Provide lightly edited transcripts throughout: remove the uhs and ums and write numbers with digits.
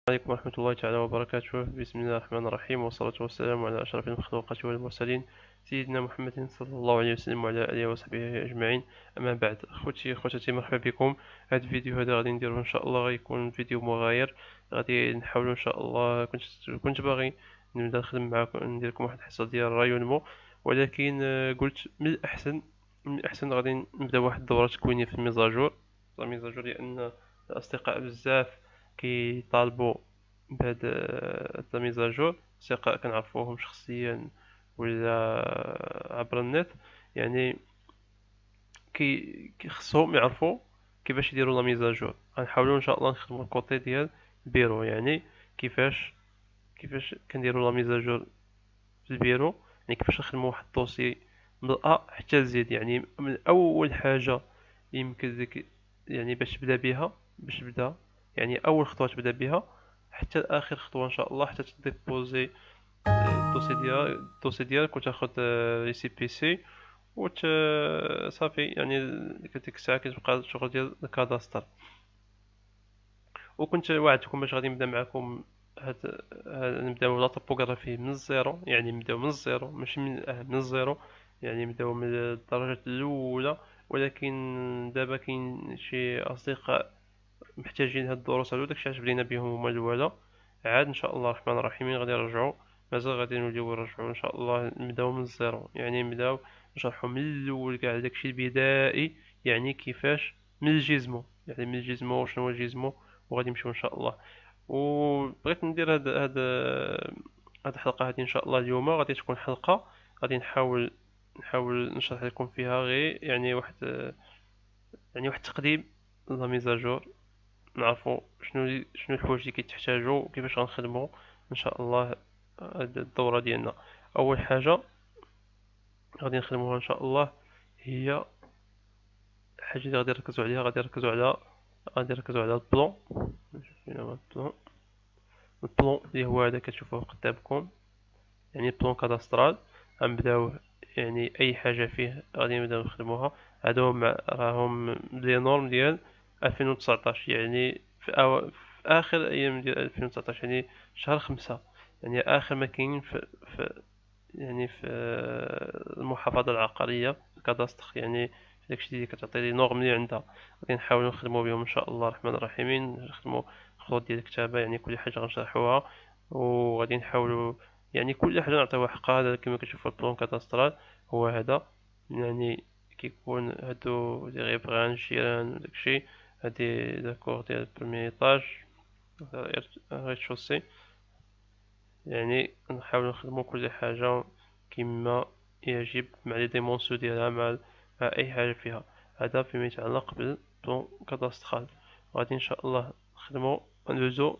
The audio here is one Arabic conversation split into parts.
عليكم ورحمة الله تعالى وبركاته. بسم الله الرحمن الرحيم، والصلاة والسلام على أشرف المخلوقات والمرسلين، سيدنا محمد صلى الله عليه وسلم وعلى آله وصحبه أجمعين. أما بعد، أخوتي أخواتي، مرحبا بكم. هذا الفيديو هذا غادي نديرو إن شاء الله غيكون فيديو مغاير. غادي نحاولو إن شاء الله. كنت باغي نبدا نخدم معكم، ندير لكم واحد الحصة ديال رايونمون، ولكن قلت من الأحسن غادي نبدا واحد الدورة تكوينية في الميزاجور، لأن الأصدقاء بزاف كيطالبوا بهاد الميزاجور، أصدقاء كنعرفوهم شخصيا ولا عبر النت. يعني خصهم يعرفوا كيفاش يديروا لا ميزاجور. غنحاولوا ان شاء الله نخدموا الكوتي ديال البيرو، يعني كيفاش كنديروا لا ميزاجور في البيرو. يعني كيفاش نخدموا واحد الدوسي من الأ حتى لزد، يعني من اول حاجه يمكن لك يعني باش تبدا، يعني اول خطوه تبدا بها حتى لاخر خطوه ان شاء الله، حتى تديبوزي الدوسي ديالك وتاخد لي سي بي سي وت صافي. يعني ديك الساعه كتبقى الشغل ديال الكاداستر. وكنت وعدتكم باش غادي نبدا معكم نبداو لا توبوغرافي من الزيرو، يعني نبداو من الزيرو ماشي من الزيرو، يعني نبداو من الدرجه الاولى. ولكن دابا كاين شي اصدقاء محتاجين هاد الدروس هادو، داكشي علاش بدينا بهم هما الاولى. عاد ان شاء الله الرحمن الرحيم غادي نرجعوا، مازال غادي نوليو نرجعوا ان شاء الله، نبداو من الزيرو، يعني نبداو نشرحوا من الاول كاع داكشي البدائي. يعني كيفاش من الجيزمو، يعني من الجيزمو شنو هو الجيزمو، وغادي نمشيو ان شاء الله. وبغيت ندير هاد الحلقه هادي ان شاء الله اليوم غادي تكون حلقه غادي نحاول نشرح لكم فيها غير يعني واحد التقديم لا ميزاجور، نعرفوا شنو الحوايج اللي كيتحتاجوا وكيفاش غنخدموا ان شاء الله هاد الدوره ديالنا. اول حاجه غادي نخدموها ان شاء الله هي الحاجه اللي غادي نركزوا على البلون. فين هو البلون اللي هو هذا كتشوفوه قدامكم، يعني البلون كاداسترال. غنبداو يعني اي حاجه فيه غادي نبداو نخدموها. هادو راهم لي نورم ديال 2019، يعني في اخر ايام ديال 2019، يعني شهر 5، يعني اخر ما كاين في المحافظه العقاريه الكاداستر، يعني داكشي اللي كتعطي لي نورم اللي عندها. غادي نحاولوا نخدموا بهم ان شاء الله الرحمن الرحيم، نخدموا الخطوط ديال الكتابه، يعني كل حاجه غنشرحوها. وغادي نحاولوا يعني كل حاجه نعطيوها حقها. هذا كما كتشوفوا البلون كاداسترال هو هذا، يعني كيكون هادو لي غيبغان الجيران وداكشي. هادي داكور ديال البريمي ايطاج، ريتشوسي. يعني نحاول نخدمو كل حاجة كما يجب مع لي ديمونسيون ديالها، مع أي حاجة فيها. هذا فيما يتعلق بالبلون كاداسترال. غادي إن شاء الله نخدمو ندوزو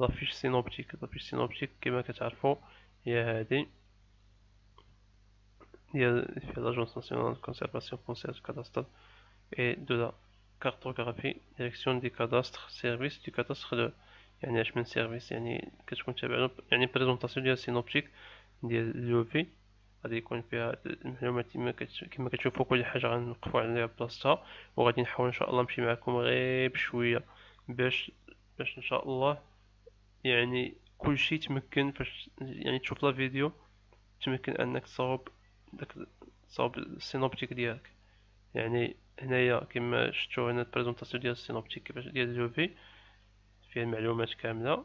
لافيش سينوبتيك كما كتعرفو، هي هادي ديال في لاجونس ناسيونال كونسيرفاسيون فونسيير دو كاداسtre et de la cartographie, direction du cadastre, service du cadastre 2. يعني اش من سيرفيس، يعني كتكون تابع يعني بريزونطاسيون ديال سينوبتيك ديال لوفي. غادي يكون فيها المعلومات كما كتشوفوا كل حاجه غنوقفوا عليها بلاصتها. وغادي نحاول ان شاء الله نمشي معكم غير بشويه باش ان شاء الله يعني كلشي تمكن فاش يعني تشوف لا فيديو تمكن انك تصاوب السينوبتيك ديالك. يعني هنايا كما شفتوا هنا البريزونطاسيون ديال السينوبتيك كيفاش ديال لوفي فيها المعلومات كامله.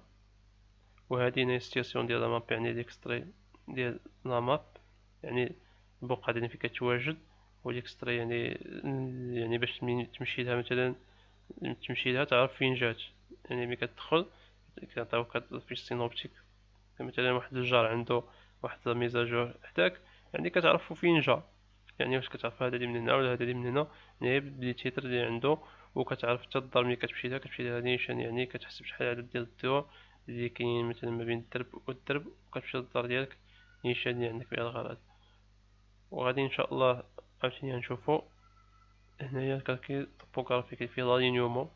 وهذه هنا ستيسيون ديال لا ماب، يعني ليكستري ديال لا ماب، يعني البقعه اللي فين كتواجد. وليكستري يعني باش تمشي لها مثلا، تعرف فين جات. يعني ملي كتدخل كيعطيوك هاد الفيش سينوبتيك، مثلا واحد الجار عنده واحد الميزاجور حداك، يعني كتعرفو فين جا. يعني واش كتعرف هذا اللي من هنا ولا هذا اللي من هنا، يعني بلي تيتر اللي عنده. وكتعرف حتى الدار ملي كتمشي لها نيشان، يعني كتحسب شحال عدد ديال الدور اللي كاين مثلا ما بين الدرب والدرب، وكتمشي للدار ديالك نيشان اللي عندك فيها الغرض. وغادي ان شاء الله عاوتاني نشوفو هنايا الكالكيل توبوغرافي كاين فيه لالينيومون،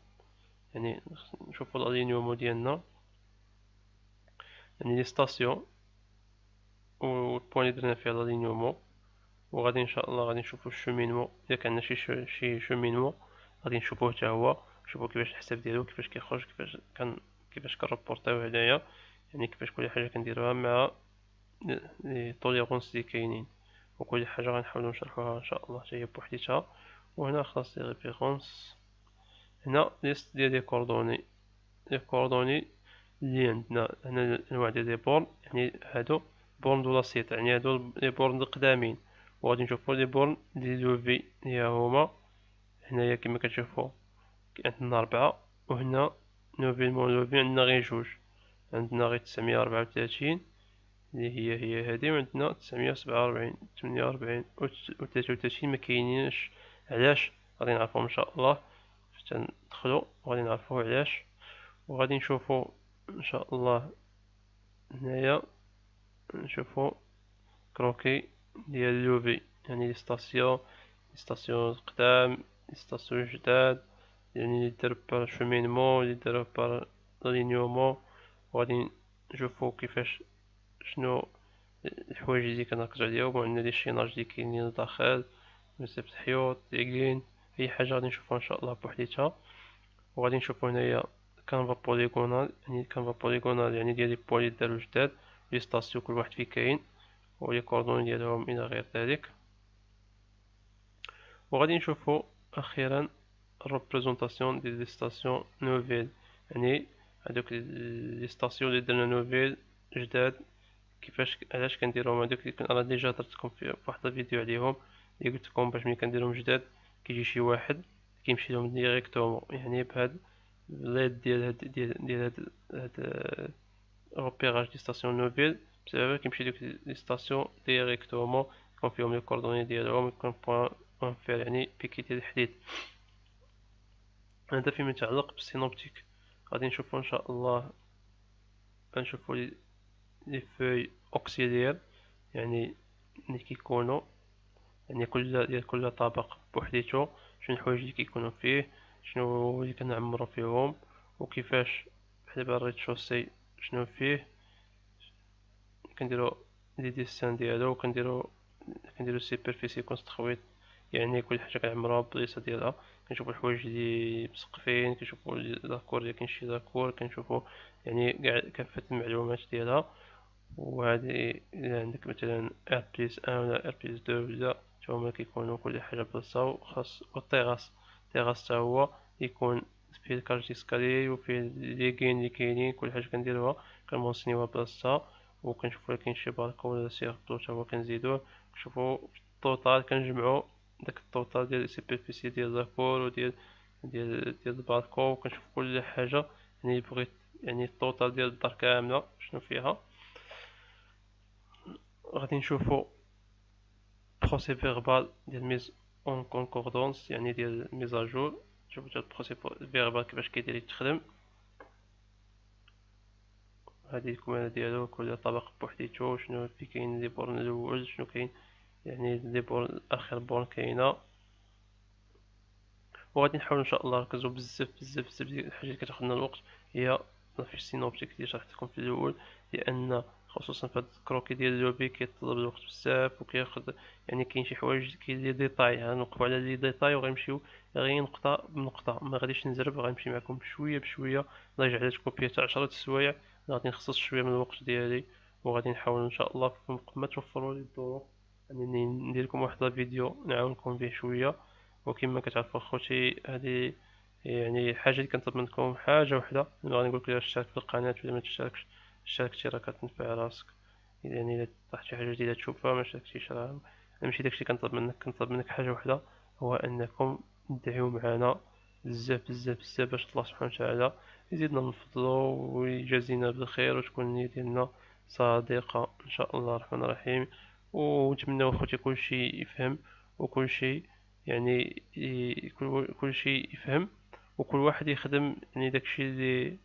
يعني نشوفو لالينيومون ديالنا، يعني لي ستاسيون والبوان اللي درنا فيها لالينيومون. وغادي ان شاء الله غادي نشوفو الشومينمون، اذا كان شي شومينمون غادي نشوفوه حتى هو، نشوفو كيفاش الحساب ديالو كيفاش كيخرج، كيفاش كيفاش كنربورطيو هنايا، يعني كيفاش كل حاجه كنديروها مع لي طوليرونس لي كاينين، وكل حاجه غنحاولوا نشرحوها ان شاء الله حتى هي بوحديتها. وهنا خلاص لي ريفيرونس، هنا ليست ديال لي كوردوني اللي عندنا هنا الانواع ديال لي بورن، يعني هادو بورن دو لاسيت، يعني هادو لي بورن القدامين. وغادي نشوفو لي بورن دي لوفي اللي هما هنايا كما كتشوفو عندنا 4، وهنا نوفيلمون لوفي عندنا غير 2، عندنا غير 934 اللي هي هادي، وعندنا 947 48 و 33 مكاينينش. علاش؟ غادي نعرفو ان شاء الله فاش ندخلو، وغادي نعرفو علاش. وغادي نشوفو ان شاء الله هنايا نشوفو كروكي ديال لوفي، يعني لي ستاسيون القدام، لي ستاسيون جداد، يعني اللي دارو بار شومينمون، اللي دارو بار لالينيومون. وغادي نشوفو كيفاش شنو الحوايج اللي كنركزو عليهم، وعندنا لي شيناج اللي كاينين لداخل، مثل الحيوط ليغين، اي حاجه غادي نشوفوها ان شاء الله بوحديتها. وغادي نشوفو هنايا كانفا بوليغونال، يعني كانفا بوليغونال يعني ديال لي بوالي دارو جداد، لي ستاسيون كل واحد فيه كاين، ولي كوردون ديالهم الى غير ذلك. وغادي نشوفو اخيرا الريبريزونطاسيون ديال لي ستاسيون نوفيل، يعني هادوك لي ستاسيون اللي درنا نوفيل جداد، كيفاش علاش كنديروهم هادوك اللي انا ديجا درتكم في واحد الفيديو عليهم، اللي قلت لكم باش ملي كنديرهم جداد كيجي شي واحد كيمشي لهم ديريكتومون، يعني بهاد ليد ديال هاد روبيراج دي ستاسيون نوفيل، بسبب كيمشي لك لي ستاسيون ديريكتومون، يكون فيهم لي كوردوني ديالهم، يكون بوان فير يعني بيكي ديال الحديد. هذا فيما يتعلق بالسينوبتيك. غادي نشوفو ان شاء الله، غنشوفو لي فوي اوكسيليير، يعني اللي كيكونوا يعني كل طبق بوحديتو، شنو الحوايج اللي كيكونوا فيه، شنو اللي كنعمرو فيهم، وكيفاش بحال دابا الريد شوسي شنو فيه، كنديرو لي ديسان ديالو، كنديرو سيبرفيسي كونسترويت، يعني كل حاجه كنعمروها بالبلايصه ديالها. كنشوفو الحوايج اللي مسقفين، كنشوفو لاكور اللي كاين شي لاكور، كنشوفو يعني كاع كافه المعلومات ديالها. وهذه الا عندك مثلا ار بليس 1 ولا ار بليس 2 ولا تا هما كيكونوا كل حاجه بلاصه، وخاص التيراس تا هو يكون فيه الكارج ديسكالي وفيه لي كاين اللي كاينين، كل حاجه كنديروها كنمونسينيوها بلاصتها، وكنشوفو الا كاين شي باركو ولا سيركلو تا هو كنزيدوه. كنشوفو في الطوطال كنجمعو داك الطوطال ديال السوبرفيسي ديال لاكور وديال الباركو، وكنشوف كل حاجه يعني بغيت، يعني الطوطال ديال الدار كامله شنو فيها. غادي نشوفو بروسي فيربال ديال ميز اون كونكوردونس، يعني ديال ميزاجور. نشوفو حتى البروسي فيربال كيفاش كيدير يتخدم. هادي الكمالة ديالو كل طبق بوحديتو، شنو في كاين لي بورن الاول، شنو كاين يعني لي بورن اخر بورن كاينه. وغادي نحاول ان شاء الله نركزو بزاف بزاف بزاف ديال الحاجات اللي كتاخدنا الوقت، هي في السينوبتيك اللي شرحت لكم في الاول، لان خصوصا في هاد الكروكي ديال اللوبي كيطلب الوقت بزاف وكياخد، يعني كاين شي حوايج كاين لي ديتاي، غنوقفوا على لي ديتاي وغنمشيو غير نقطه بنقطه، ما غاديش نزرب، غنمشي معكم بشويه بشويه. الله يجعل هاد الكوبي حتى 10 السوايع، غادي نخصص شويه من الوقت ديالي، وغادي نحاول ان شاء الله ما توفروا لي الظروف انني ندير لكم واحد الفيديو نعاونكم به شويه. وكما كتعرفوا اخوتي، هذه يعني الحاجه اللي كنطلب منكم حاجه وحده، غادي نقول لك اشترك في القناه، ولا ما تشتركش اشتركتي راه كتنفع راسك، يعني الا طاحت شي حاجه جديده تشوفها ما اشتركتيش راه ماشي داكشي كنطلب منك. كنطلب منك حاجه وحده، هو انكم تدعيو معنا بزاف بزاف بزاف، باش الله سبحانه وتعالى يزيدنا من فضله ويجازينا بالخير، وتكون النية ديالنا صادقه ان شاء الله الرحمن الرحيم. ونتمنى اخوتي كلشي يفهم، وكلشي يعني كل شيء يفهم، وكل واحد يخدم يعني داكشي اللي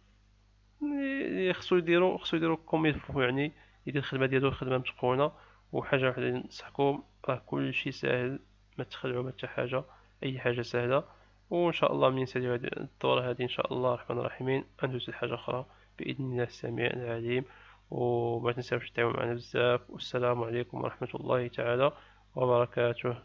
خصو يديرو كوم يلفو، يعني يدير الخدمه ديالو خدمه متقونه. وحاجه وحده ننصحكم، راه كل شيء ساهل، ما تخلعوا ما حتى حاجه، اي حاجه سهله. وان شاء الله من نساليو هذه الدوره هذه ان شاء الله الرحمن الرحيم ندوز لحاجه اخرى باذن الله السميع العليم. وما تنساوش تعاونوا معنا بزاف، والسلام عليكم ورحمه الله تعالى وبركاته.